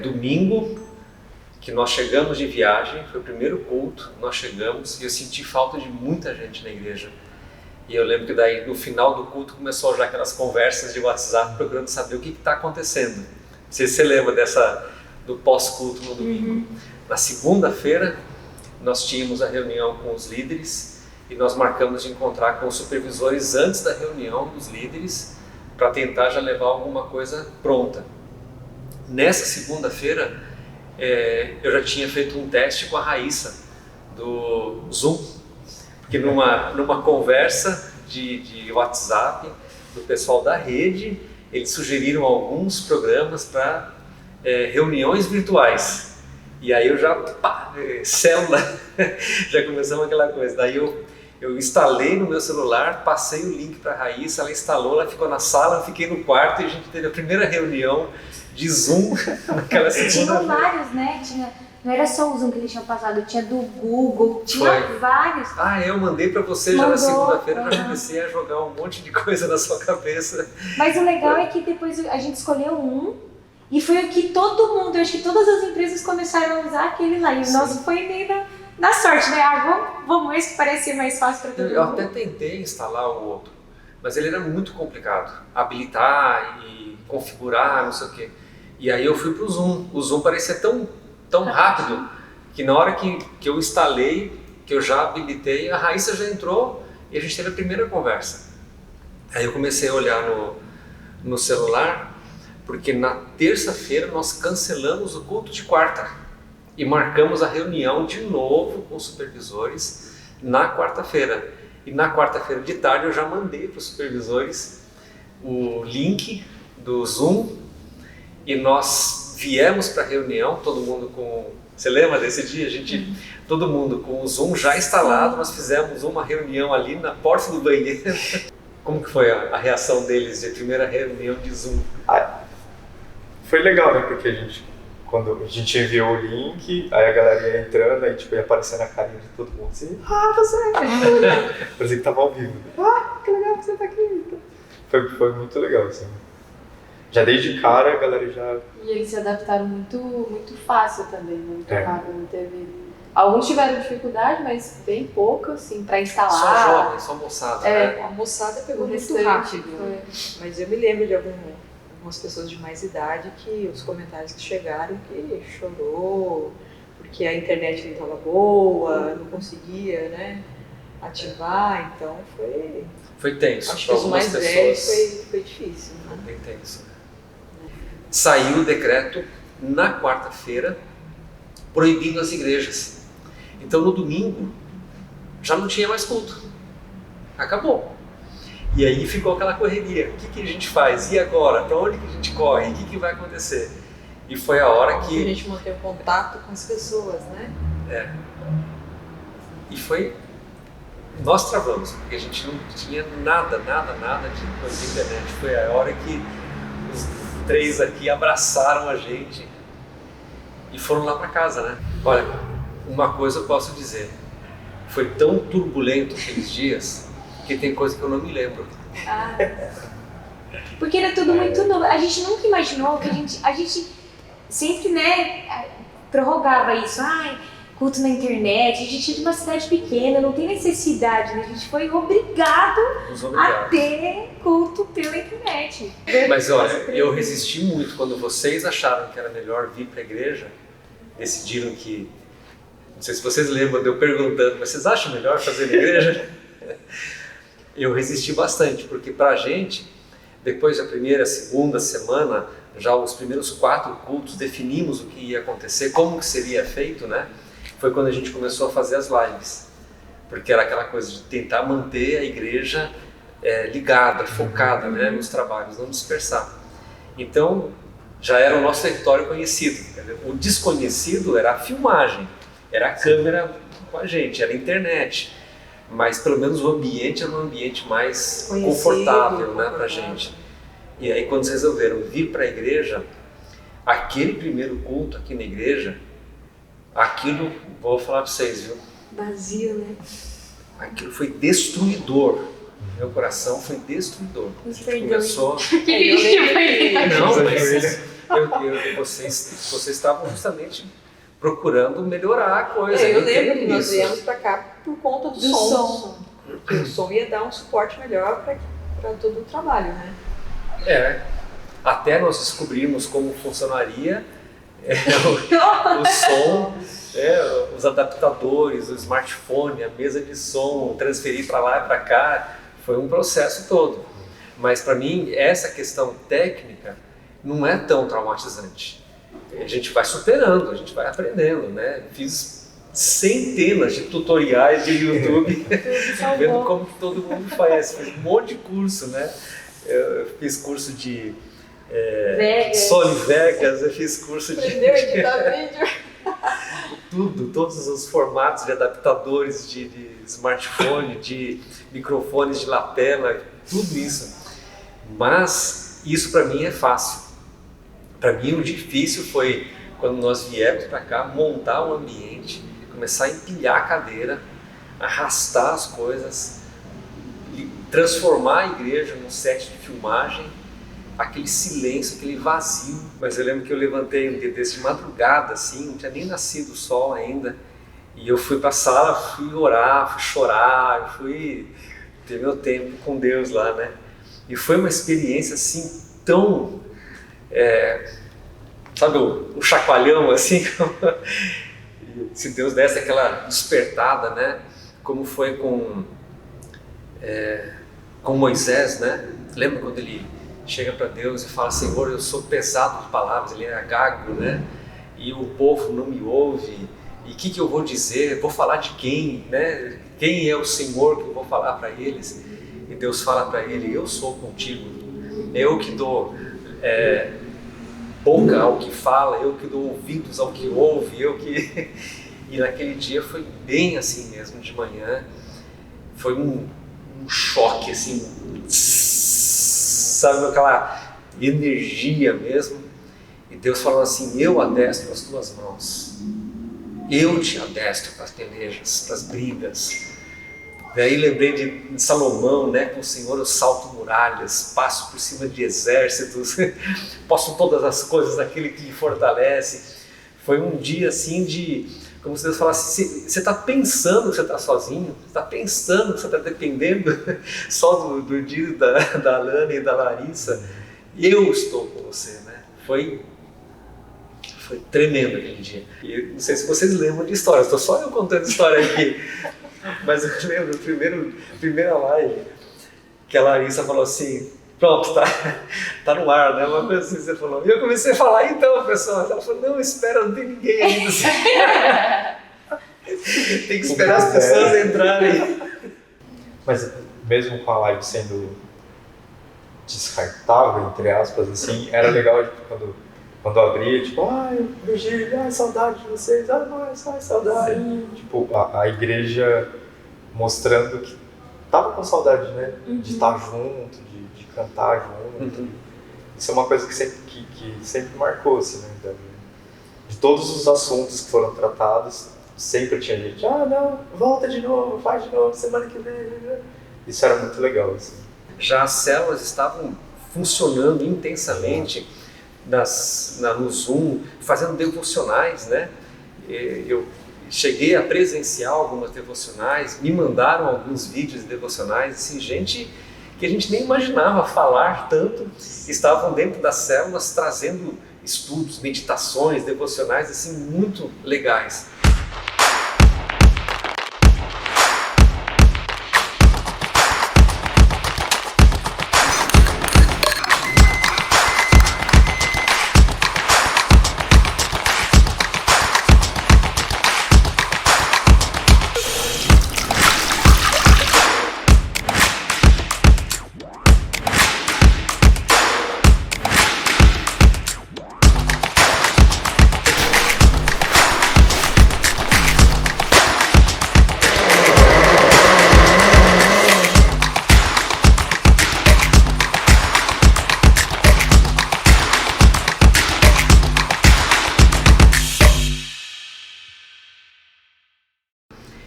Domingo, que nós chegamos de viagem, foi o primeiro culto, nós chegamos e eu senti falta de muita gente na igreja. E eu lembro que daí no final do culto começou já aquelas conversas de WhatsApp procurando saber o que está acontecendo. Não sei se você lembra do pós-culto no domingo. Na segunda-feira nós tínhamos a reunião com os líderes e nós marcamos de encontrar com os supervisores antes da reunião dos líderes para tentar já levar alguma coisa pronta. Nessa segunda-feira eu já tinha feito um teste com a Raíssa do Zoom, porque numa conversa de WhatsApp do pessoal da rede, eles sugeriram alguns programas para reuniões virtuais. E aí eu já, célula, já começamos aquela coisa. Daí eu instalei no meu celular, passei o link para a Raíssa, ela instalou, ela ficou na sala, eu fiquei no quarto e a gente teve a primeira reunião de Zoom naquela segunda-feira. Tinham vários, né? Não era só o Zoom que eles tinham passado, tinha do Google, tinha vários. Eu mandei para você já na segunda-feira, já comecei a jogar um monte de coisa na sua cabeça. Mas o legal é que depois a gente escolheu um e foi o que todo mundo, eu acho que todas as empresas começaram a usar aquele lá. E o nosso foi meio na sorte, né? Vamos esse que parecia mais fácil para todo mundo. Eu até tentei instalar o outro, mas ele era muito complicado. Habilitar e configurar, não sei o quê. E aí eu fui pro Zoom. O Zoom parecia tão rápido que na hora que eu instalei, que eu já habilitei, a Raíssa já entrou e a gente teve a primeira conversa. Aí eu comecei a olhar no celular, porque na terça-feira nós cancelamos o culto de quarta e marcamos a reunião de novo com os supervisores na quarta-feira. E na quarta-feira de tarde eu já mandei para os supervisores o link do Zoom e nós viemos para a reunião, todo mundo com... Você lembra desse dia? Todo mundo com o Zoom já instalado, nós fizemos uma reunião ali na porta do banheiro. Como que foi a reação deles de primeira reunião de Zoom? Foi legal, né? Porque quando a gente enviou o link, aí a galera ia entrando, aí ia aparecendo a carinha de todo mundo assim, você é! Parecia que tava ao vivo. Que legal que você tá aqui! Foi muito legal, assim. Já desde cara a galera já... E eles se adaptaram muito, muito fácil também, né? Muito rápido, não teve... Alguns tiveram dificuldade, mas bem pouco, assim, pra instalar. Só jovens, só moçada, né? A moçada pegou muito rápido, mas eu me lembro de algumas pessoas de mais idade que os comentários que chegaram que chorou, porque a internet não estava boa, não conseguia, né, ativar, então foi tenso. Acho que os mais velhos foi difícil. Né? Bem tenso. Saiu o decreto na quarta-feira proibindo as igrejas. Então no domingo já não tinha mais culto. Acabou. E aí ficou aquela correria. O que a gente faz? E agora? Para onde que a gente corre? O que vai acontecer? E foi a hora que... A gente manteve contato com as pessoas, né? E foi... Nós travamos, porque a gente não tinha nada de coisa de internet. Foi a hora que os três aqui abraçaram a gente e foram lá para casa, né? Olha, uma coisa eu posso dizer. Foi tão turbulento aqueles dias que tem coisa que eu não me lembro. Porque era tudo muito novo. A gente nunca imaginou que a gente sempre, né, prorrogava isso. Culto na internet, a gente é de uma cidade pequena, não tem necessidade, né? A gente foi obrigado a ter culto pela internet. Mas olha, eu resisti muito quando vocês acharam que era melhor vir para a igreja, decidiram que... Não sei se vocês lembram de eu perguntando, mas vocês acham melhor fazer na igreja? Eu resisti bastante, porque para a gente, depois da primeira, segunda semana, já os primeiros 4 cultos, definimos o que ia acontecer, como que seria feito, né? Foi quando a gente começou a fazer as lives, porque era aquela coisa de tentar manter a igreja ligada, focada, né, nos trabalhos, não dispersar. Então, já era o nosso território conhecido. O desconhecido era a filmagem, era a câmera com a gente, era a internet. Mas pelo menos o ambiente era um ambiente mais confortável, né, para a gente. E aí quando vocês resolveram vir para a igreja, aquele primeiro culto aqui na igreja, aquilo, vou falar para vocês, viu? Vazio, né? Aquilo foi destruidor. Meu coração foi destruidor. Nos perdoe. Começou... Que lixo foi isso? Não, mas Vocês estavam justamente procurando melhorar a coisa. Eu lembro que entendo nós isso. viemos para cá por conta do som. Porque o som ia dar um suporte melhor para todo o trabalho, né? Até nós descobrimos como funcionaria o som, os adaptadores, o smartphone, a mesa de som, transferir para lá e para cá, foi um processo todo. Mas para mim, essa questão técnica não é tão traumatizante. A gente vai superando, a gente vai aprendendo, né? Fiz centenas de tutoriais de YouTube, vendo como que todo mundo faz. Fiz um monte de curso, né? Eu fiz curso de Sony Vegas, eu fiz curso de... Aprendeu a editar vídeo. Todos os formatos de adaptadores de smartphone, de microfones de lapela, tudo isso. Mas isso para mim é fácil. Para mim o difícil foi quando nós viemos para cá montar o ambiente, começar a empilhar a cadeira, arrastar as coisas, e transformar a igreja num set de filmagem, aquele silêncio, aquele vazio. Mas eu lembro que eu levantei um dia desse de madrugada, assim, não tinha nem nascido o sol ainda, e eu fui para a sala, fui orar, fui chorar, fui ter meu tempo com Deus lá, né? E foi uma experiência assim tão, sabe, o chacoalhão assim, se Deus desse aquela despertada, né? Como foi com Moisés, né? Lembra quando ele chega para Deus e fala: Senhor, eu sou pesado de palavras, ele era gago, né? E o povo não me ouve, e o que eu vou dizer? Vou falar de quem, né? Quem é o Senhor que eu vou falar para eles? E Deus fala para ele: eu sou contigo, eu que dou boca ao que fala, eu que dou ouvidos ao que ouve, eu que... E naquele dia foi bem assim mesmo, de manhã, foi um choque assim, sabe, aquela energia mesmo, e Deus falou assim: eu adestro as tuas mãos, eu te adestro para as pelejas, para as brigas. Daí lembrei de Salomão, né? Com o Senhor eu salto muralhas, passo por cima de exércitos, posso todas as coisas naquele que me fortalece. Foi um dia assim de, como se Deus falasse: você está pensando que você está sozinho, você está pensando que você está dependendo só do Dido, da Alana e da Larissa, eu estou com você, né? Foi tremendo aquele dia. E não sei se vocês lembram de história, estou só eu contando história aqui. Mas eu lembro, primeira live, que a Larissa falou assim: pronto, tá no ar, né? Uma coisa assim, você falou. E eu comecei a falar: então, pessoal. Ela falou: não, espera, não tem ninguém ainda. Tem que esperar as pessoas entrarem. Mas mesmo com a live sendo descartável, entre aspas, assim, era legal tipo, quando abria, tipo: ai, Virgílio, saudade de vocês, saudade. Sim. Tipo, a igreja mostrando que tava com saudade, né? De estar junto, de cantar junto. Isso é uma coisa que sempre marcou, assim, né? De todos os assuntos que foram tratados, sempre tinha gente: não, volta de novo, faz de novo, semana que vem. Isso era muito legal, assim. Já as células estavam funcionando intensamente no Zoom, fazendo devocionais, né? Eu cheguei a presenciar algumas devocionais, me mandaram alguns vídeos de devocionais, assim, gente que a gente nem imaginava falar tanto, estavam dentro das células trazendo estudos, meditações, devocionais, assim, muito legais.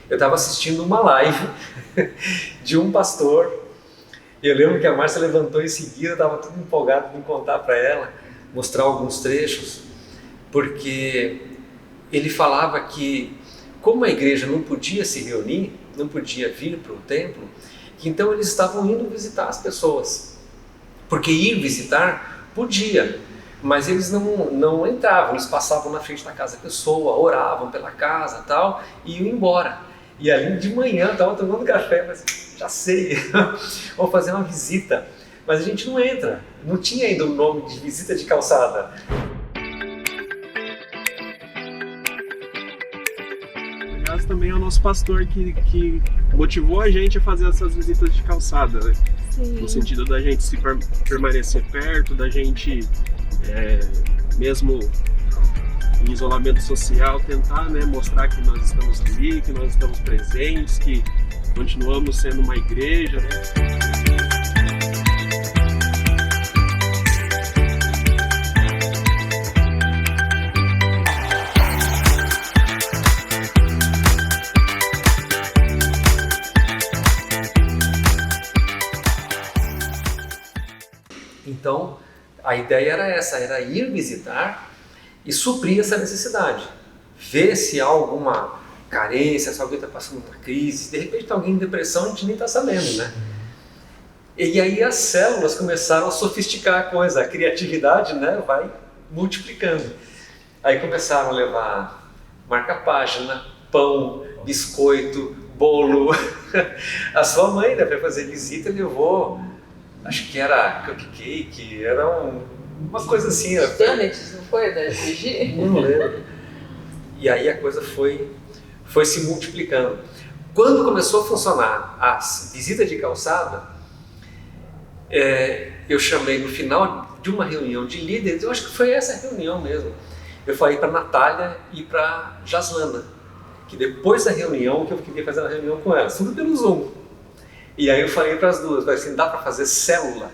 Eu estava assistindo uma live de um pastor, e eu lembro que a Márcia levantou em seguida, estava tudo empolgado em contar para ela, mostrar alguns trechos, porque ele falava que, como a igreja não podia se reunir, não podia vir para o templo, então eles estavam indo visitar as pessoas. Porque ir visitar podia, mas eles não entravam, eles passavam na frente da casa da pessoa, oravam pela casa e tal, e iam embora. E ali de manhã estava tomando café, mas já sei, vou fazer uma visita. Mas a gente não entra, não tinha ainda o nome de visita de calçada. Aliás, também é o nosso pastor que motivou a gente a fazer essas visitas de calçada, né? Sim. No sentido da gente se permanecer perto, da gente, mesmo em isolamento social, tentar, né, mostrar que nós estamos ali, que nós estamos presentes, que continuamos sendo uma igreja, né? Então, a ideia era essa, era ir visitar e suprir essa necessidade. Ver se há alguma carência, se alguém está passando uma crise, de repente está alguém em depressão, a gente nem está sabendo, né? E aí as células começaram a sofisticar a coisa, a criatividade, né, vai multiplicando. Aí começaram a levar marca-página, pão, biscoito, bolo. A sua mãe, né, para fazer visita, levou, acho que era cupcake, era uma coisa assim. Os donuts, não foi? Da Gigi? Não lembro. E aí a coisa foi se multiplicando. Quando começou a funcionar a visita de calçada, eu chamei no final de uma reunião de líderes, eu acho que foi essa reunião mesmo. Eu falei para a Natália e para a Jaslana, que depois da reunião, que eu queria fazer uma reunião com elas, tudo pelo Zoom. E aí eu falei para as duas, assim, dá para fazer célula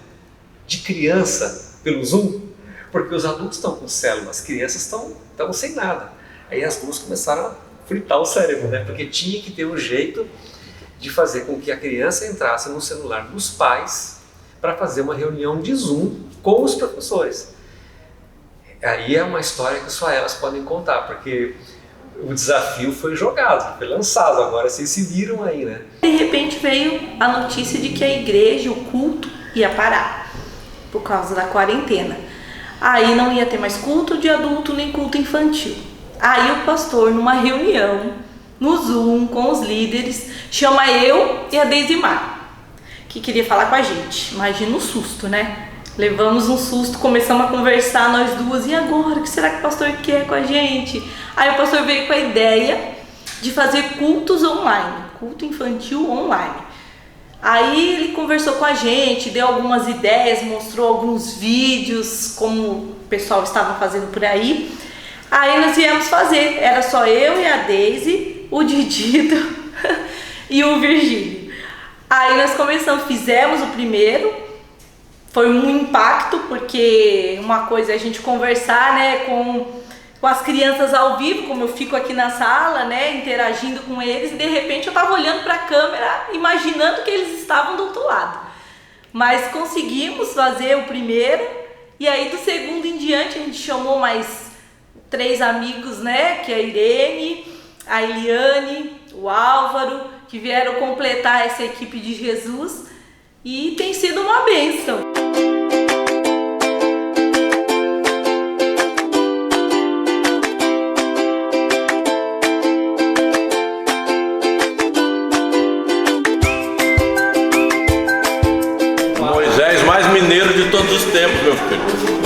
de criança pelo Zoom? Porque os adultos estão com célula, as crianças estão sem nada. Aí as duas começaram a fritar o cérebro, né? Porque tinha que ter um jeito de fazer com que a criança entrasse no celular dos pais para fazer uma reunião de Zoom com os professores. Aí é uma história que só elas podem contar, porque o desafio foi jogado, foi lançado, agora vocês se viram aí, né? De repente veio a notícia de que a igreja, o culto, ia parar por causa da quarentena. Aí não ia ter mais culto de adulto nem culto infantil. Aí o pastor, numa reunião, no Zoom, com os líderes, chama eu e a Deisimar, que queria falar com a gente. Imagina o susto, né? Levamos um susto, começamos a conversar nós duas, e agora? O que será que o pastor quer com a gente? Aí o pastor veio com a ideia de fazer cultos online, culto infantil online. Aí ele conversou com a gente, deu algumas ideias, mostrou alguns vídeos, como o pessoal estava fazendo por aí. Aí nós viemos fazer, era só eu e a Deise, o Didito e o Virgílio. Aí nós começamos, fizemos o primeiro, foi um impacto, porque uma coisa é a gente conversar, né, com as crianças ao vivo, como eu fico aqui na sala, né, interagindo com eles, e de repente eu estava olhando para a câmera, imaginando que eles estavam do outro lado. Mas conseguimos fazer o primeiro, e aí do segundo em diante a gente chamou mais 3 amigos, né, que é a Irene, a Eliane, o Álvaro, que vieram completar essa equipe de Jesus, e tem sido uma bênção. Moisés mais mineiro de todos os tempos, meu filho.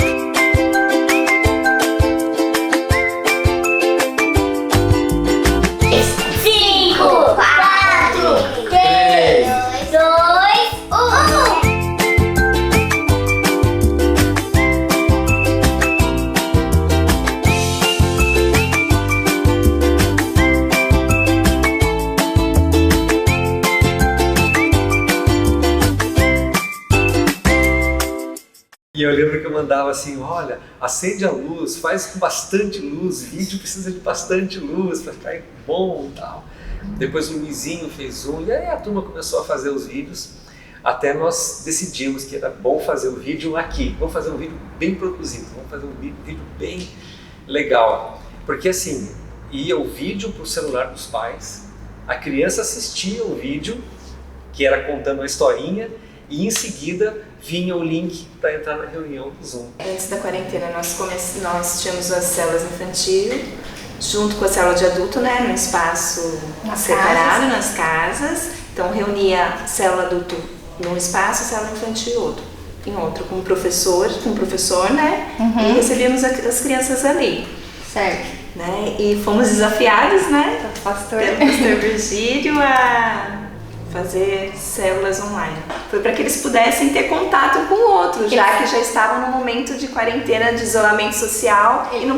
E eu lembro que eu mandava assim, olha, acende a luz, faz com bastante luz, vídeo precisa de bastante luz para ficar bom e tal. Depois o Luizinho fez um, e aí a turma começou a fazer os vídeos. Até nós decidimos que era bom fazer o vídeo aqui. Vamos fazer um vídeo bem produzido, vamos fazer um vídeo bem legal. Porque assim, ia o vídeo para o celular dos pais, a criança assistia o vídeo, que era contando uma historinha, e em seguida vinha o link para entrar na reunião do Zoom. Antes da quarentena nós tínhamos as células infantil, junto com a célula de adulto, né, num espaço separado, nas casas. Então reunia a célula adulto num espaço, célula infantil em outro, com o professor, né, e recebíamos as crianças ali. Certo. Né, e fomos desafiados, né, pelo pastor Virgílio a fazer células online. Foi para que eles pudessem ter contato um com o outro, já que já estavam no momento de quarentena, de isolamento social e não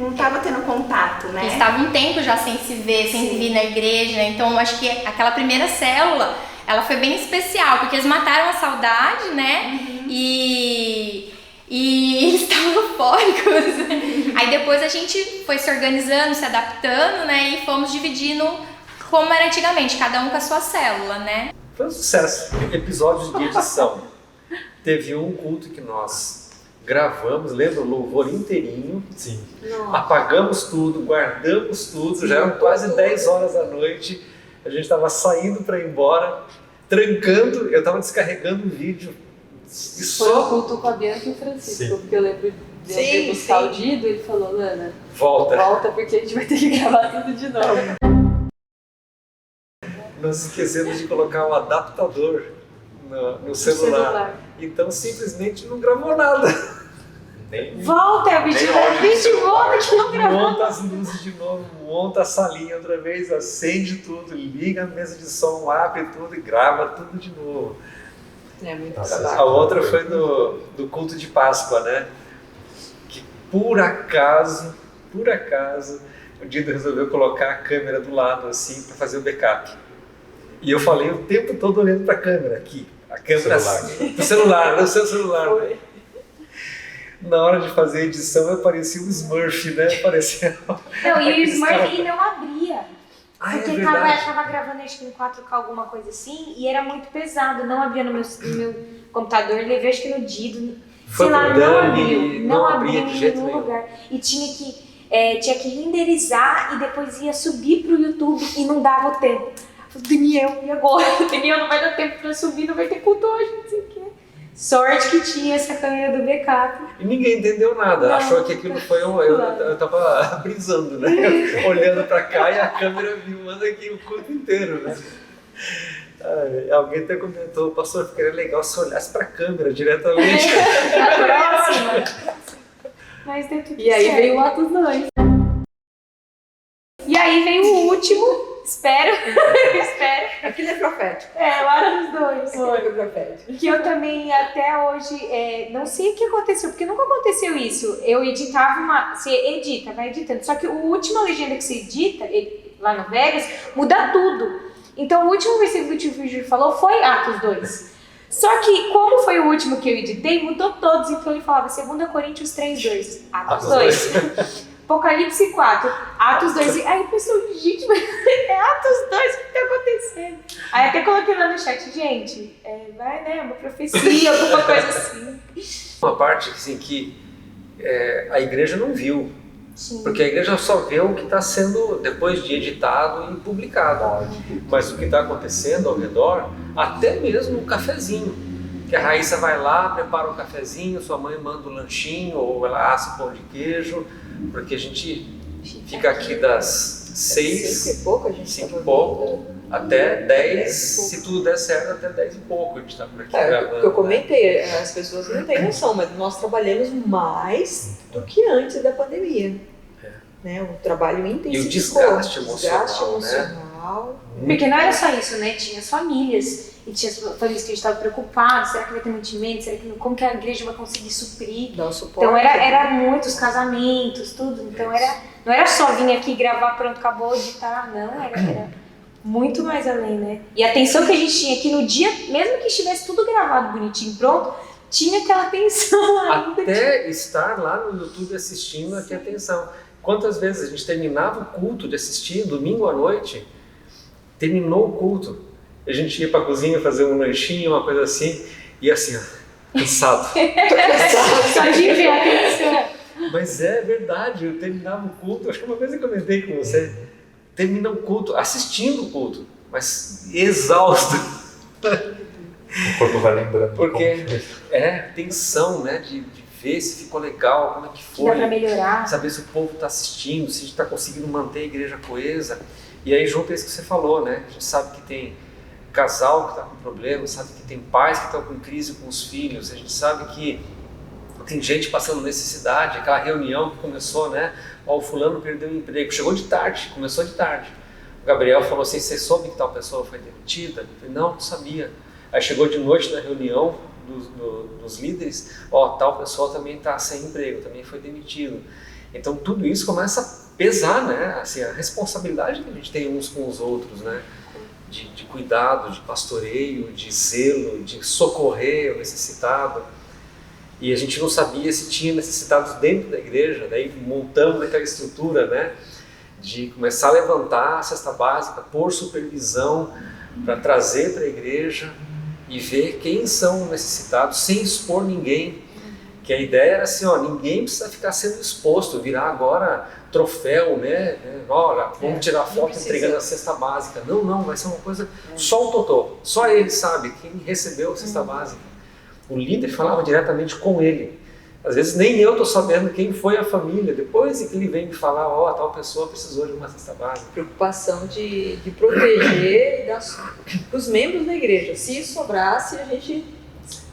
estava tendo contato, né? Eles estavam um tempo já sem se ver, sem vir na igreja, então eu acho que aquela primeira célula, ela foi bem especial, porque eles mataram a saudade, né? E eles estavam eufóricos. Aí depois a gente foi se organizando, se adaptando, né? E fomos dividindo como era antigamente, cada um com a sua célula, né? Foi um sucesso. Episódios de edição. Teve um culto que nós gravamos, lembra? O louvor inteirinho. Sim. Apagamos tudo, guardamos tudo. Sim, já eram quase 10 horas da noite. A gente estava saindo para ir embora, trancando. Eu estava descarregando o vídeo. Foi o culto com a Bianca e o Francisco, porque eu lembro de eu ir buscar o Dido e ele falou, Lana, volta porque a gente vai ter que gravar tudo de novo. Nós esquecemos de colocar um adaptador no celular. Então simplesmente não gravou nada. Volta, a gente volta que não gravou. Monta as luzes de novo, monta a salinha outra vez, acende tudo, liga a mesa de som, abre tudo e grava tudo de novo. É muito A outra foi do culto de Páscoa, né? Que por acaso, o Dido resolveu colocar a câmera do lado assim para fazer o backup. E eu falei o tempo todo olhando para a câmera aqui. A câmera do celular, no seu celular. Né? Na hora de fazer a edição eu parecia um Smurf, né? Parecia... Não, e o Smurf não abria. Porque é tava gravando acho que em 4K alguma coisa assim e era muito pesado, não abria no meu computador, levei acho que no Dido, sei lá, não abria em nenhum lugar. E tinha que renderizar e depois ia subir pro YouTube e não dava o tempo. Eu falei, Daniel, e agora? Daniel, não vai dar tempo pra subir, não vai ter culto hoje, não sei o quê. Sorte que tinha essa câmera do backup. E ninguém entendeu nada, achou que aquilo foi eu tava brisando, né? Olhando pra cá e a câmera filmando aqui o culto inteiro, né? Alguém até comentou, pastor, ficaria legal se olhasse pra câmera diretamente. Próxima. Mas deu tudo E aí certo. veio o Atos 2. E aí veio o último, espero. Aquilo é profético. O Atos 2. Foi profético. Que eu também até hoje não sei o que aconteceu, porque nunca aconteceu isso. Eu editava você edita, vai editando. Só que a última legenda que você edita, lá no Vegas, muda tudo. Então o último versículo que o tio Virgílio falou foi Atos 2. Só que, como foi o último que eu editei, mudou todos. Então ele falava 2 Coríntios 3:2, Atos 2. Apocalipse 4, Atos 2. Aí o pessoal, gente, mas é Atos 2, o que tá acontecendo? Aí até coloquei lá no chat, gente, vai, né, uma profecia, alguma coisa assim. Uma parte assim, que a igreja não viu. Sim. Porque a igreja só vê o que está sendo depois de editado e publicado. Mas o que está acontecendo ao redor, até mesmo o cafezinho. Que a Raíssa vai lá, prepara um cafezinho, sua mãe manda um lanchinho, ou ela assa o pão de queijo, porque a gente fica aqui das 6, 5 e pouco, a gente 5 e pouco, até 10, se tudo der certo, até 10 e pouco a gente está por aqui gravando. O que eu comentei, as pessoas não têm noção, mas nós trabalhamos mais do que antes da pandemia. Né? Um trabalho intensivo. E o desgaste emocional. Porque não era só isso, né? Tinha as famílias, e tinha as famílias que a gente estava preocupado, será que vai ter mantimento, como que a igreja vai conseguir suprir? Dar o suporte. Então era muitos casamentos, tudo, então não era só vir aqui gravar, pronto, acabou, editar, não, era muito mais além, né? E a atenção que a gente tinha aqui no dia, mesmo que estivesse tudo gravado bonitinho, pronto, tinha aquela atenção ainda. Até estar lá no YouTube assistindo aqui a atenção. Quantas vezes a gente terminava o culto de assistir, domingo à noite, terminou o culto, a gente ia pra cozinha fazer um lanchinho, uma coisa assim, e assim, ó, cansado. Só de ver a pessoa. Mas é verdade, eu terminava o culto, acho que uma coisa que eu comentei com você, termina o culto, assistindo o culto, mas exausto. O corpo vai lembrando. Porque tensão, né, de ver se ficou legal, como é que foi. Dá pra melhorar. Saber se o povo está assistindo, se a gente está conseguindo manter a igreja coesa. E aí junto a isso que você falou, né, a gente sabe que tem casal que está com problema, sabe que tem pais que estão com crise com os filhos, a gente sabe que tem gente passando necessidade, aquela reunião que começou, né, ó, o fulano perdeu o emprego, chegou de tarde, começou de tarde. O Gabriel falou assim, você soube que tal pessoa foi demitida? Eu falei, não sabia. Aí chegou de noite na reunião dos líderes, ó, tal pessoa também está sem emprego, também foi demitido. Então tudo isso começa a pesar, né, assim, a responsabilidade que a gente tem uns com os outros, né, de cuidado, de pastoreio, de zelo, de socorrer o necessitado. E a gente não sabia se tinha necessitados dentro da igreja, daí montamos aquela estrutura, né, de começar a levantar a cesta básica por supervisão para trazer para a igreja e ver quem são necessitados sem expor ninguém. Que a ideia era assim, ó, ninguém precisa ficar sendo exposto, virar agora troféu, né? Olha, vamos tirar foto entregando a cesta básica. Não, vai ser uma coisa, só o Totô, só ele sabe quem recebeu a cesta básica. O líder falava diretamente com ele. Às vezes nem eu estou sabendo quem foi a família, depois que ele vem me falar, ó, tal pessoa precisou de uma cesta básica. Preocupação de proteger os membros da igreja. Se sobrasse, a gente,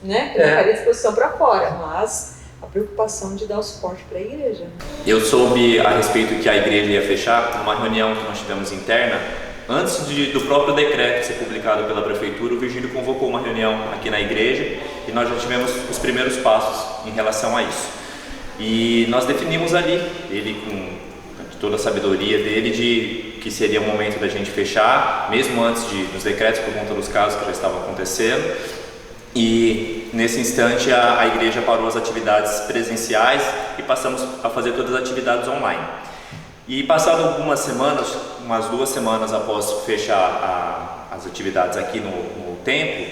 né, colocaria a disposição para fora, mas a preocupação de dar o suporte para a igreja. Eu soube a respeito que a igreja ia fechar numa reunião que nós tivemos interna. Antes do próprio decreto ser publicado pela prefeitura, o Virgílio convocou uma reunião aqui na igreja e nós já tivemos os primeiros passos em relação a isso. E nós definimos ali, ele com toda a sabedoria dele, de que seria o momento da gente fechar, mesmo antes dos decretos, por conta dos casos que já estavam acontecendo. E nesse instante a igreja parou as atividades presenciais e passamos a fazer todas as atividades online. E passado algumas semanas, umas 2 semanas após fechar as atividades aqui no templo,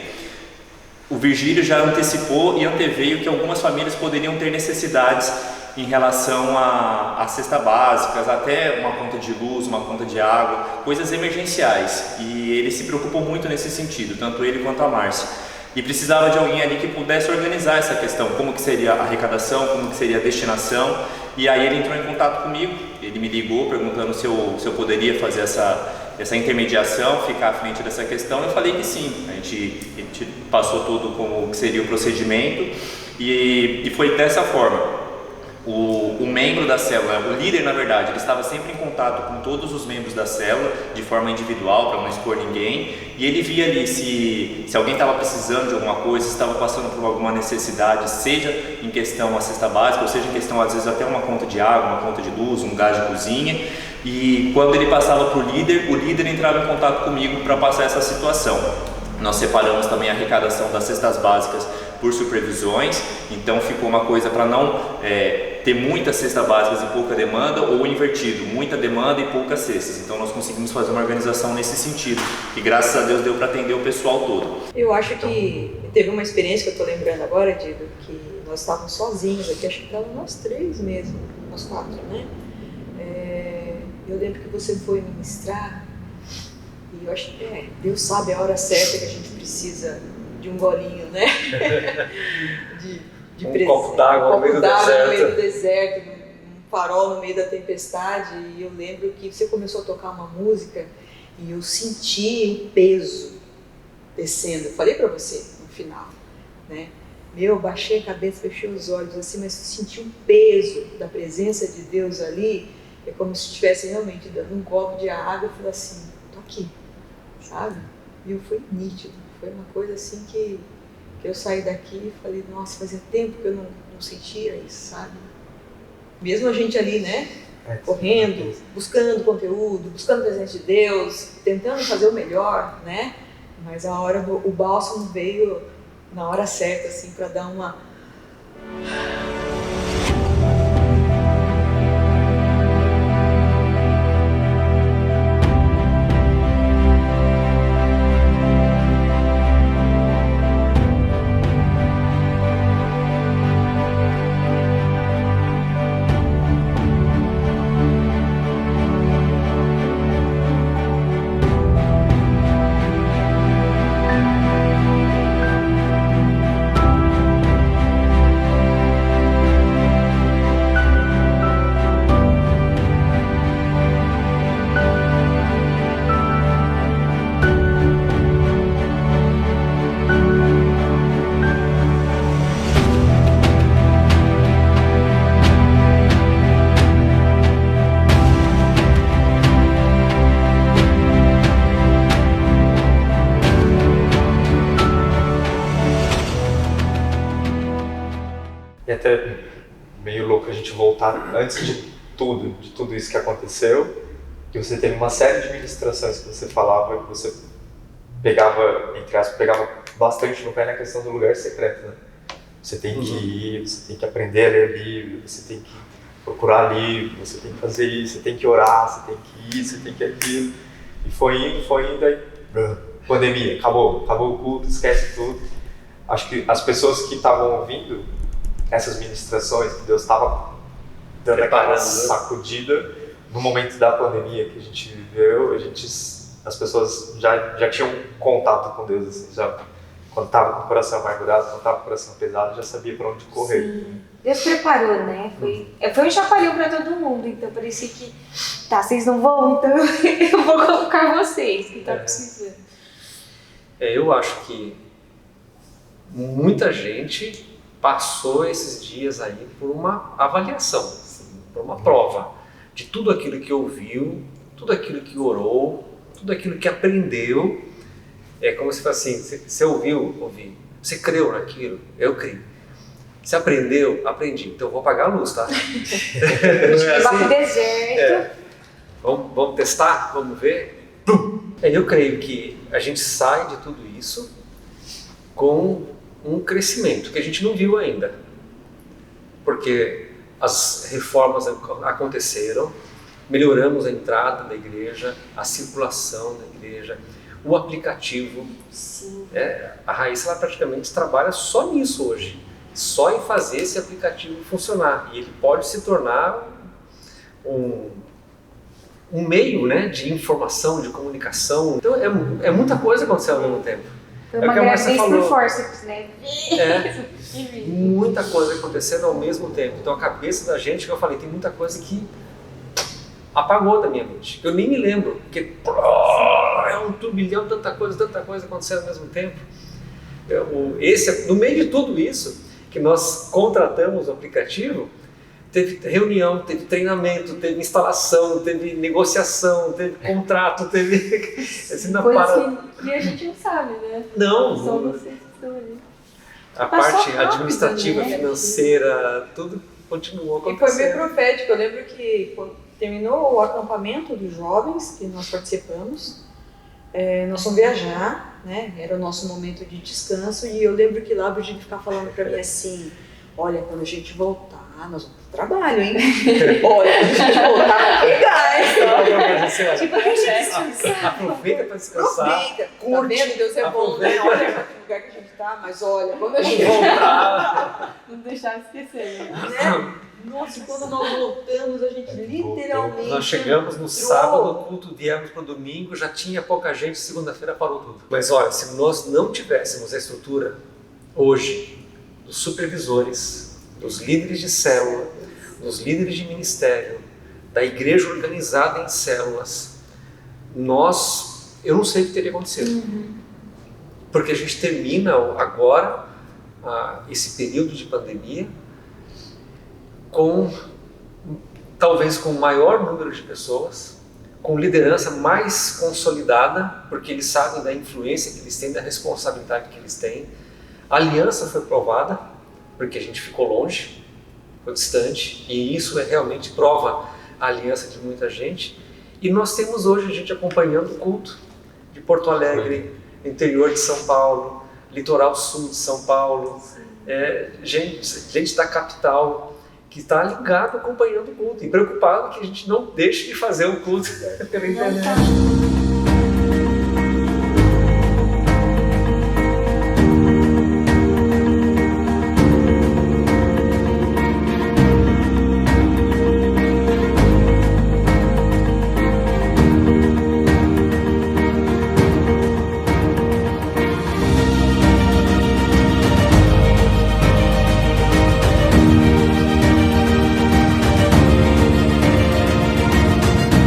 o Virgílio já antecipou e anteveio que algumas famílias poderiam ter necessidades em relação a cesta básicas, até uma conta de luz, uma conta de água, coisas emergenciais. E ele se preocupou muito nesse sentido, tanto ele quanto a Márcia. E precisava de alguém ali que pudesse organizar essa questão, como que seria a arrecadação, como que seria a destinação. E aí ele entrou em contato comigo, ele me ligou perguntando se eu poderia fazer essa intermediação, ficar à frente dessa questão. Eu falei que sim, a gente passou tudo como que seria o procedimento e foi dessa forma. O membro da célula, o líder na verdade, ele estava sempre em contato com todos os membros da célula de forma individual, para não expor ninguém, e ele via ali se alguém estava precisando de alguma coisa, se estava passando por alguma necessidade, seja em questão a cesta básica, ou seja em questão às vezes até uma conta de água, uma conta de luz, um gás de cozinha. E quando ele passava para o líder entrava em contato comigo para passar essa situação. Nós separamos também a arrecadação das cestas básicas por supervisões, então ficou uma coisa para não ter muitas cestas básicas e pouca demanda, ou invertido, muita demanda e poucas cestas. Então nós conseguimos fazer uma organização nesse sentido, e graças a Deus deu para atender o pessoal todo. Eu acho que teve uma experiência que eu estou lembrando agora, Dido, que nós estávamos sozinhos aqui, acho que estávamos nós 3 mesmo, nós 4, né? Eu lembro que você foi ministrar, e eu acho que Deus sabe a hora certa que a gente precisa de um golinho, né? Um copo d'água no meio do deserto, um farol no meio da tempestade. E eu lembro que você começou a tocar uma música e eu senti o peso descendo. Eu falei pra você no final, né? Eu baixei a cabeça, fechei os olhos assim, mas eu senti um peso da presença de Deus ali. É como se estivesse realmente dando um copo de água e falei assim, tô aqui, sabe? E foi nítido. Foi uma coisa assim que eu saí daqui e falei, nossa, fazia tempo que eu não sentia isso, sabe? Mesmo a gente ali, né, correndo, buscando conteúdo, buscando a presença de Deus, tentando fazer o melhor, né? Mas o bálsamo veio na hora certa, assim, para dar uma... até meio louco a gente voltar antes de tudo isso que aconteceu, que você teve uma série de ministrações que você falava, que você pegava, entre aspas, pegava bastante no pé na questão do lugar secreto, né? Você tem que ir, você tem que aprender a ler a Bíblia, você tem que procurar livro, você tem que fazer isso, você tem que orar, você tem que ir, você tem que aquilo. E foi indo, aí pandemia, acabou o culto, esquece tudo. Acho que as pessoas que estavam ouvindo essas ministrações, que Deus estava dando aquela sacudida no momento da pandemia que a gente viveu, as pessoas já tinham contato com Deus, assim, já, quando estava com o coração amargurado, quando estava com o coração pesado, já sabia para onde correr. Sim. Deus preparou, né? Foi um chacoalhão para todo mundo, então parecia que, vocês não vão, então eu vou colocar vocês, que tá precisando. Eu acho que muita gente passou esses dias aí por uma avaliação, assim, por uma prova de tudo aquilo que ouviu, tudo aquilo que orou, tudo aquilo que aprendeu. É como se fosse assim, você ouvi, você creu naquilo? Eu creio. Você aprendeu? Aprendi. Então eu vou apagar a luz, tá? A gente vai pro deserto. Vamos testar? Vamos ver? Eu creio que a gente sai de tudo isso com um crescimento que a gente não viu ainda. Porque as reformas aconteceram, melhoramos a entrada da igreja, a circulação da igreja, o aplicativo. Sim. A Raíssa ela praticamente trabalha só nisso hoje, só em fazer esse aplicativo funcionar. E ele pode se tornar um meio, né, de informação, de comunicação. Então é muita coisa acontecendo ao mesmo tempo. Foi uma gravidez por forceps, né? Muita coisa acontecendo ao mesmo tempo. Então a cabeça da gente, que eu falei, tem muita coisa que apagou da minha mente. Eu nem me lembro, porque é um turbilhão, tanta coisa acontecendo ao mesmo tempo. No meio de tudo isso, que nós contratamos o aplicativo, teve reunião, teve treinamento, teve instalação, teve negociação, teve contrato, teve... assim, coisas que a gente não sabe, né? Não. Só vocês que estão ali. A parte administrativa, financeira, tudo continuou acontecendo. E foi meio profético. Eu lembro que quando terminou o acampamento dos jovens que nós participamos, nós fomos viajar, né? Era o nosso momento de descanso, e eu lembro que lá a gente ficava falando para mim assim: olha, quando a gente voltar, nós vamos pro trabalho, hein? Olha, quando a gente voltar, vai pegar. Aproveita para descansar. Aproveita. Tá vendo? Deus é bom, né? Olha o lugar que a gente tá, mas olha, quando a gente voltar... Não deixar de esquecer, né? Nossa, quando nós voltamos, a gente literalmente... Nós chegamos no sábado, o culto, viemos para o domingo, já tinha pouca gente, segunda-feira parou tudo. Mas olha, se nós não tivéssemos a estrutura hoje dos supervisores, dos líderes de célula, dos líderes de ministério, da igreja organizada em células, eu não sei o que teria acontecido. Porque a gente termina agora esse período de pandemia talvez com o maior número de pessoas, com liderança mais consolidada, porque eles sabem da influência que eles têm, da responsabilidade que eles têm. A aliança foi provada, porque a gente ficou longe, ficou distante, e isso realmente prova a aliança de muita gente. E nós temos hoje a gente acompanhando o culto de Porto Alegre, interior de São Paulo, litoral sul de São Paulo, gente da capital que está ligado acompanhando o culto e preocupado que a gente não deixe de fazer o culto pela internet.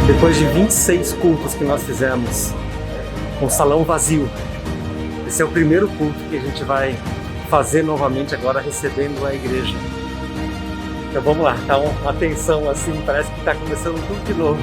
Depois de 26 cultos que nós fizemos, com o salão vazio, esse é o primeiro culto que a gente vai fazer novamente agora, recebendo a igreja. Então vamos lá, tá uma tensão assim, parece que está começando tudo de novo.